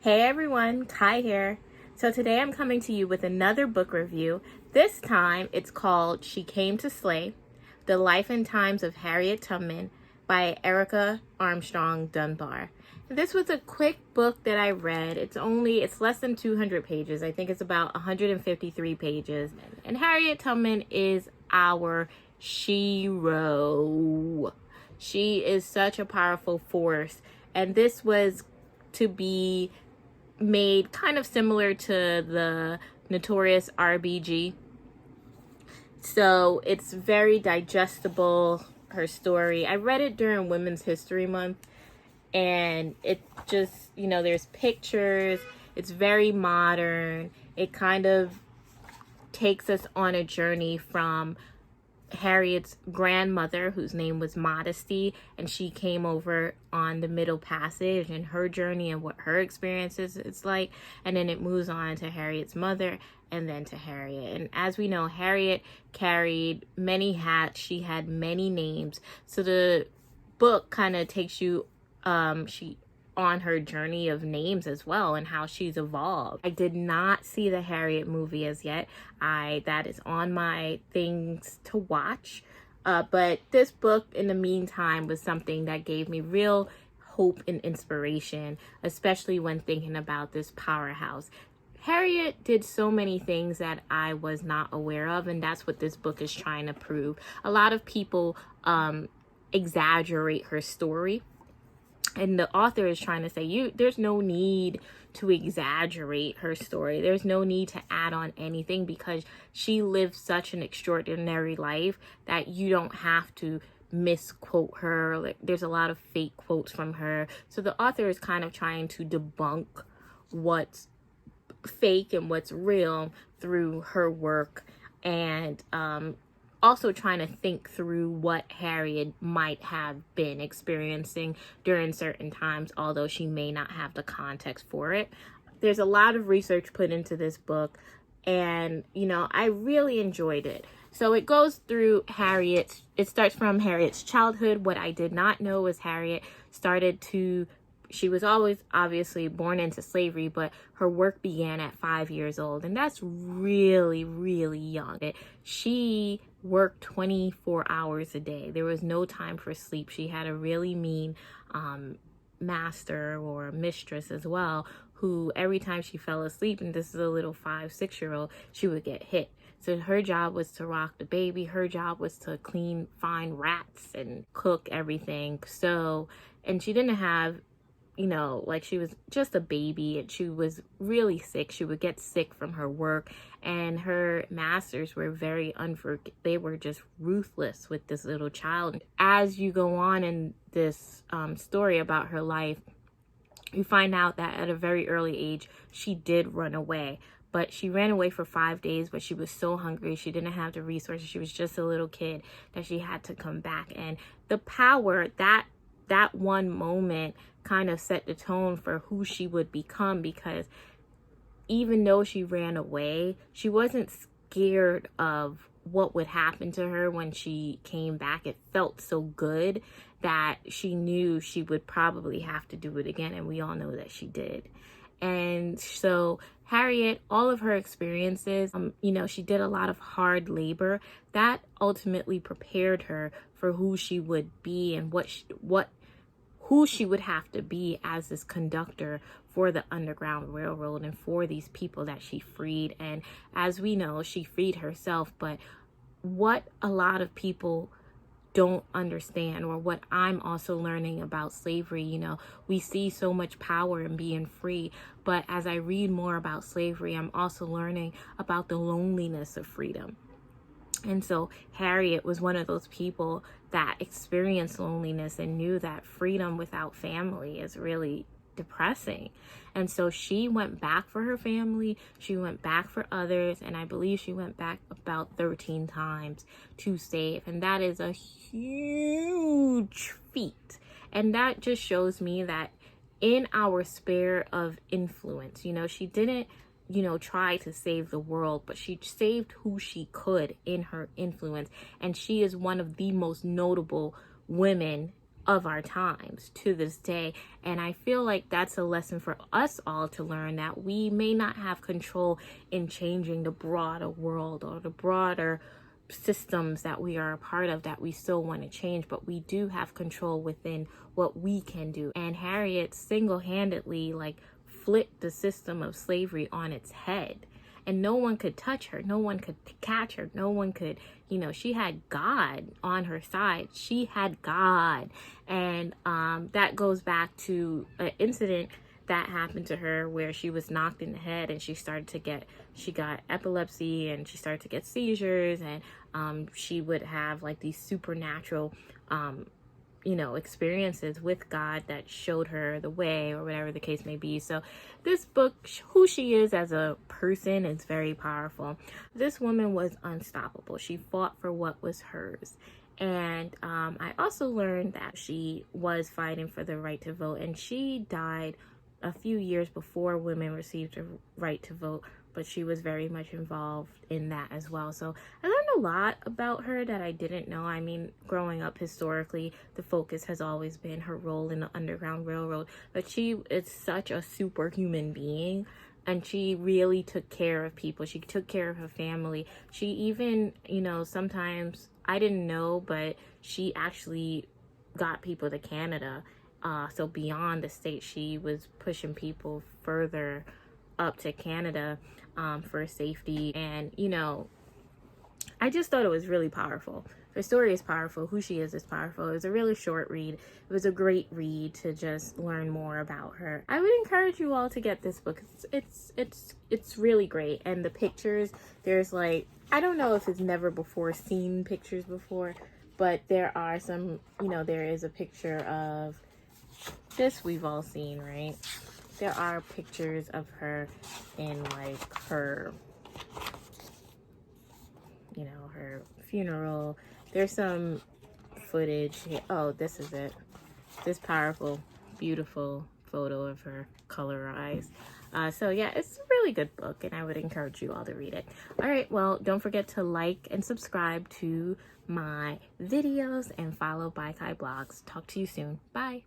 Hey everyone, Kai here. So today I'm coming to you with another book review. This time it's called Shecametoslay, The Life and Times of Harriet Tubman by Erica Armstrong Dunbar. This was a quick book that I read. It's less than 200 pages. I think it's about 153 pages. And Harriet Tubman is our shero. She is such a powerful force. And this was to be made kind of similar to the notorious RBG. So it's very digestible, her story. I read it during Women's History Month, and it just, there's pictures. It's very modern. It kind of takes us on a journey from Harriet's grandmother, whose name was Modesty, and she came over on the Middle Passage, and her journey and what her experiences it's like, and then it moves on to Harriet's mother and then to Harriet. And as we know, Harriet carried many hats. She had many names. So the book kind of takes you on her journey of names as well and how she's evolved. I did not see the Harriet movie as yet. That is on my things to watch. But this book in the meantime was something that gave me real hope and inspiration, especially when thinking about this powerhouse. Harriet did so many things that I was not aware of, and that's what this book is trying to prove. A lot of people exaggerate her story. And the author is trying to say, there's no need to exaggerate her story. There's no need to add on anything because she lived such an extraordinary life that you don't have to misquote her. Like, there's a lot of fake quotes from her. So the author is kind of trying to debunk what's fake and what's real through her work, and also trying to think through what Harriet might have been experiencing during certain times, although she may not have the context for it. There's a lot of research put into this book, and I really enjoyed it. So it goes through it starts from Harriet's childhood. What I did not know was Harriet she was always obviously born into slavery, but her work began at 5 years old, and that's really, really young. She worked 24 hours a day. There was no time for sleep. She had a really mean master or mistress as well, who every time she fell asleep, and this is a little 5-6-year-old, she would get hit. So her job was to rock the baby. Her job was to find rats and cook everything. And she didn't have, she was just a baby, and she was really sick. She would get sick from her work, and her masters were they were just ruthless with this little child. As you go on in this story about her life, you find out that at a very early age, she did run away. But she ran away for 5 days, but she was so hungry. She didn't have the resources. She was just a little kid that she had to come back. And the power, that one moment kind of set the tone for who she would become, because even though she ran away, she wasn't scared of what would happen to her when she came back. It felt so good that she knew she would probably have to do it again, and we all know that she did. And so Harriet, all of her experiences, she did a lot of hard labor that ultimately prepared her for who she would be and who she would have to be as this conductor for the Underground Railroad and for these people that she freed. And as we know, she freed herself, but what a lot of people don't understand, or what I'm also learning about slavery, we see so much power in being free, but as I read more about slavery, I'm also learning about the loneliness of freedom. And so Harriet was one of those people that experienced loneliness and knew that freedom without family is really depressing. And so she went back for her family, she went back for others, and I believe she went back about 13 times to save. And that is a huge feat. And that just shows me that in our sphere of influence, she didn't try to save the world, but she saved who she could in her influence. And she is one of the most notable women of our times to this day. And I feel like that's a lesson for us all to learn, that we may not have control in changing the broader world or the broader systems that we are a part of that we still want to change, but we do have control within what we can do. And Harriet single-handedly like flipped the system of slavery on its head, and no one could touch her, no one could catch her, no one could, she had God on her side. She had God. And that goes back to an incident that happened to her where she was knocked in the head, and she got epilepsy, and she started to get seizures, and she would have like these supernatural experiences with God that showed her the way, or whatever the case may be. So this book, who she is as a person, is very powerful. This woman was unstoppable. She fought for what was hers. And I also learned that she was fighting for the right to vote, and she died a few years before women received a right to vote, but she was very much involved in that as well. So I learned a lot about her that I didn't know. I mean, growing up historically, the focus has always been her role in the Underground Railroad, but she is such a superhuman being, and she really took care of people. She took care of her family. She even, sometimes, I didn't know, but she actually got people to Canada. So beyond the state, she was pushing people further up to Canada for safety. And I just thought it was really powerful. Her story is powerful. Who she is powerful. It was a really short read. It was a great read to just learn more about her. I would encourage you all to get this book. It's really great. And the pictures, there's like, I don't know if it's never before seen pictures before, but there are some, there is a picture of this we've all seen, right? There are pictures of her in like her, her funeral. There's some footage here. Oh, this is it. This powerful, beautiful photo of her color eyes. So yeah, it's a really good book, and I would encourage you all to read it. All right, well, don't forget to like and subscribe to my videos and follow By Kai Blogs. Talk to you soon. Bye.